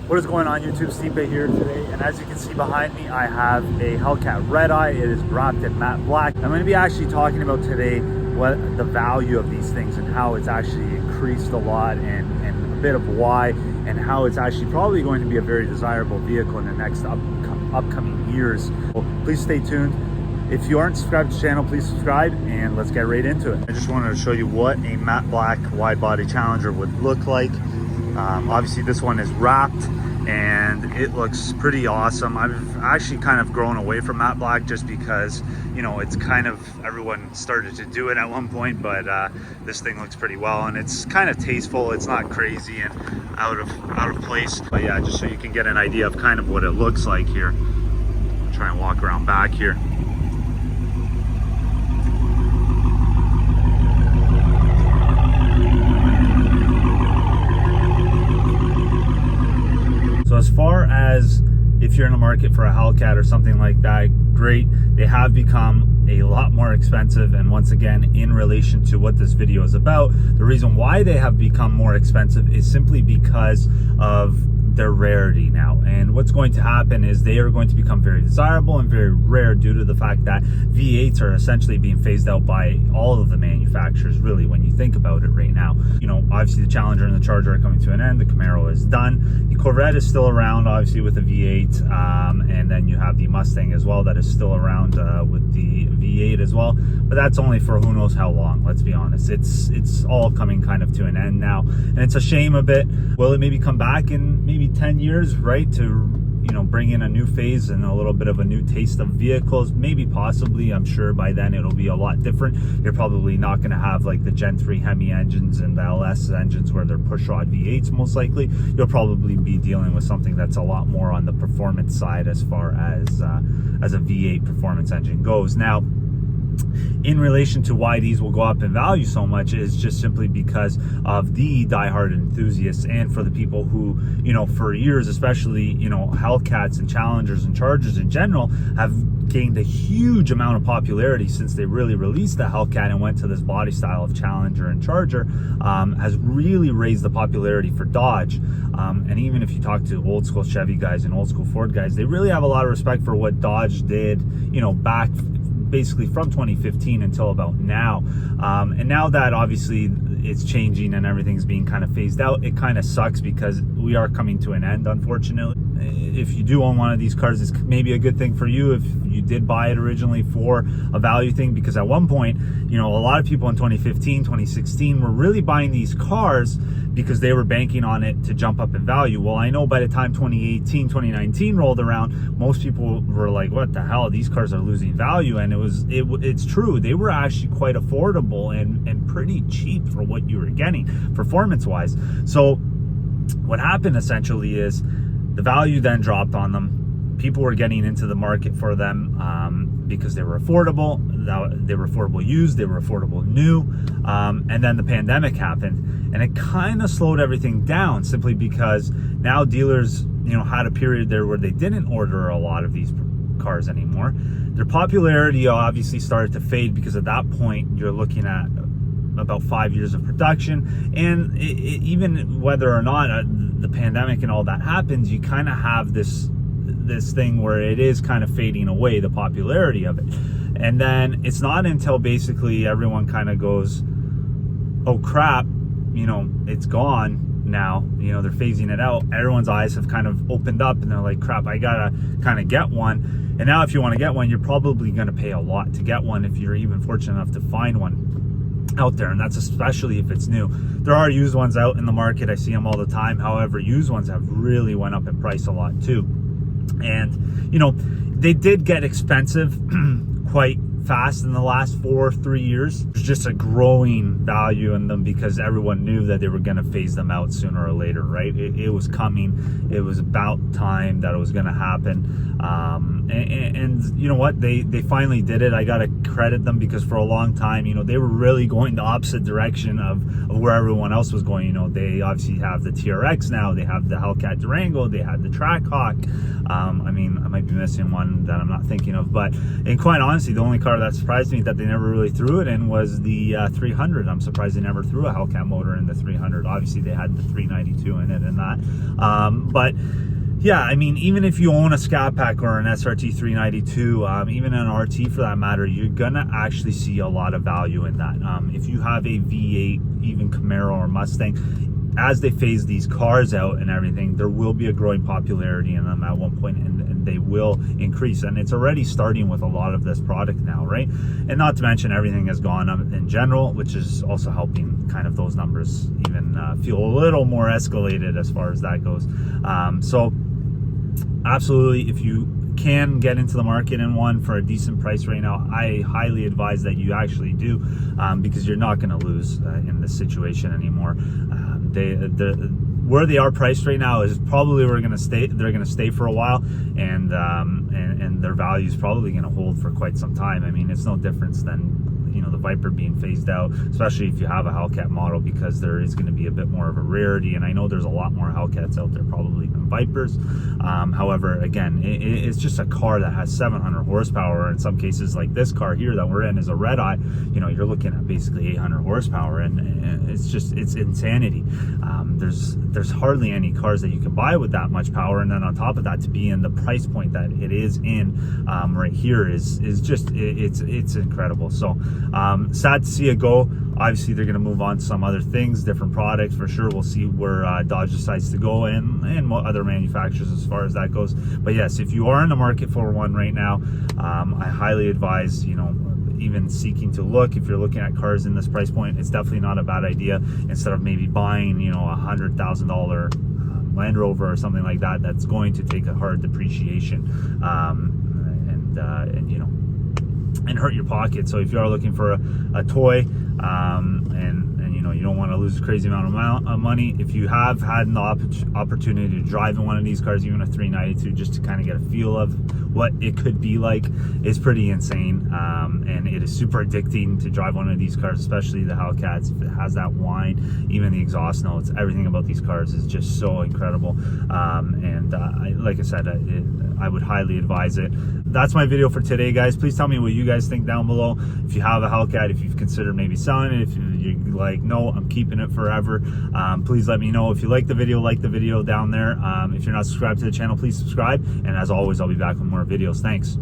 What is going on YouTube? STIPE here today, and as you can see behind me, I have a Hellcat Red Eye. It is wrapped in matte black. I'm going to be actually talking about today what the value of these things and how it's actually increased a lot, and a bit of why, and how it's actually probably going to be a very desirable vehicle in the next upcoming years. Well, please stay tuned. If you aren't subscribed to the channel, please subscribe, and let's get right into it. I just wanted to show you what a matte black wide body Challenger would look like. Obviously this one is wrapped and it looks pretty awesome. I've actually kind of grown away from matte black just because, you know, it's kind of, everyone started to do it at one point, but this thing looks pretty well and it's kind of tasteful. It's not crazy and out of place. But yeah, just so you can get an idea of kind of what it looks like here. I'll try and walk around back here. So as far as if you're in the market for a Hellcat or something like that, great. They have become a lot more expensive, and once again, in relation to what this video is about, the reason why they have become more expensive is simply because of their rarity now. And what's going to happen is they are going to become very desirable and very rare due to the fact that V8s are essentially being phased out by all of the manufacturers, really, when you think about it right now. You know, obviously the Challenger and the Charger are coming to an end. The Camaro is done. The Corvette is still around, obviously, with the V8, and then you have the Mustang as well that is still around with the V8 as well, but that's only for who knows how long. Let's be honest, it's all coming kind of to an end now, and it's a shame a bit. Will it maybe come back in maybe 10 years, right, to, you know, bring in a new phase and a little bit of a new taste of vehicles? Maybe, possibly. I'm sure by then it'll be a lot different. You're probably not going to have like the Gen 3 Hemi engines and the LS engines where they're pushrod V8s, most likely. You'll probably be dealing with something that's a lot more on the performance side as far as a V8 performance engine goes. Now, in relation to why these will go up in value so much is just simply because of the diehard enthusiasts, and for the people who, you know, for years, especially, you know, Hellcats and Challengers and Chargers in general have gained a huge amount of popularity since they really released the Hellcat and went to this body style of Challenger and Charger. Has really raised the popularity for Dodge, and even if you talk to old school Chevy guys and old school Ford guys, they really have a lot of respect for what Dodge did, you know, back basically from 2015 until about now. And now that obviously it's changing and everything's being kind of phased out, it kind of sucks because we are coming to an end, unfortunately. If you do own one of these cars, it's maybe a good thing for you if you did buy it originally for a value thing, because at one point, you know, a lot of people in 2015, 2016 were really buying these cars because they were banking on it to jump up in value. Well, I know by the time 2018, 2019 rolled around, most people were like, what the hell, these cars are losing value. And it's true, they were actually quite affordable and pretty cheap for what you were getting performance wise. So what happened essentially is the value then dropped on them. People were getting into the market for them because they were affordable. They were affordable used, they were affordable new, and then the pandemic happened, and it kind of slowed everything down simply because now dealers, you know, had a period there where they didn't order a lot of these cars anymore. Their popularity obviously started to fade because at that point you're looking at about 5 years of production, and even whether or not the pandemic and all that happens, you kind of have this thing where it is kind of fading away, the popularity of it. And then it's not until basically everyone kind of goes, oh crap, you know, it's gone now, you know, they're phasing it out, everyone's eyes have kind of opened up and they're like, crap, I gotta kind of get one. And now if you want to get one, you're probably going to pay a lot to get one if you're even fortunate enough to find one out there, and that's especially if it's new. There are used ones out in the market, I see them all the time. However, used ones have really went up in price a lot too, and you know, they did get expensive quite fast in the last 3 years. There's just a growing value in them because everyone knew that they were going to phase them out sooner or later, right? It was coming. It was about time that it was going to happen. And you know what, they finally did it. I gotta credit them, because for a long time, you know, they were really going the opposite direction of where everyone else was going. You know, they obviously have the TRX now, they have the Hellcat Durango, they had the Trackhawk. I mean, I might be missing one that I'm not thinking of, but and quite honestly, the only car that surprised me that they never really threw it in was the 300. I'm surprised they never threw a Hellcat motor in the 300. Obviously they had the 392 in it and that, but yeah, I mean, even if you own a Scat Pack or an SRT 392, even an RT for that matter, you're gonna actually see a lot of value in that. If you have a V8, even Camaro or Mustang, as they phase these cars out and everything, there will be a growing popularity in them at one point, and they will increase. And it's already starting with a lot of this product now, right? And not to mention everything has gone up in general, which is also helping kind of those numbers even feel a little more escalated as far as that goes. So absolutely, if you can get into the market in one for a decent price right now, I highly advise that you actually do, because you're not going to lose in this situation anymore. Where they are priced right now is probably where they're going to stay for a while, and their value is probably going to hold for quite some time. I mean, it's no difference than, you know, the Viper being phased out, especially if you have a Hellcat model, because there is going to be a bit more of a rarity. And I know there's a lot more Hellcats out there probably than Vipers. However, again, it's just a car that has 700 horsepower. In some cases, like this car here that we're in is a red eye, you know, you're looking at basically 800 horsepower, and it's insanity. There's hardly any cars that you can buy with that much power, and then on top of that, to be in the price point that it is in right here is just it's incredible. So sad to see it go. Obviously they're going to move on to some other things, different products for sure. We'll see where Dodge decides to go and other manufacturers as far as that goes. But yes, if you are in the market for one right now, I highly advise, you know, even seeking to look. If you're looking at cars in this price point, it's definitely not a bad idea. Instead of maybe buying, you know, $100,000 Land Rover or something like that, that's going to take a hard depreciation and you know, and hurt your pocket. So if you are looking for a toy, and you know, you don't want to lose a crazy amount of money, if you have had an opportunity to drive in one of these cars, even a 392, just to kind of get a feel of what it could be like, it's pretty insane. And it is super addicting to drive one of these cars, especially the Hellcats. If it has that whine, even the exhaust notes, everything about these cars is just so incredible. Like I said, I would highly advise it. That's my video for today, guys. Please tell me what you guys think down below. If you have a Hellcat, if you've considered maybe selling it, if you're like, no, I'm keeping it forever, please let me know. If you like the video down there. If you're not subscribed to the channel, please subscribe. And as always, I'll be back with more videos. Thanks.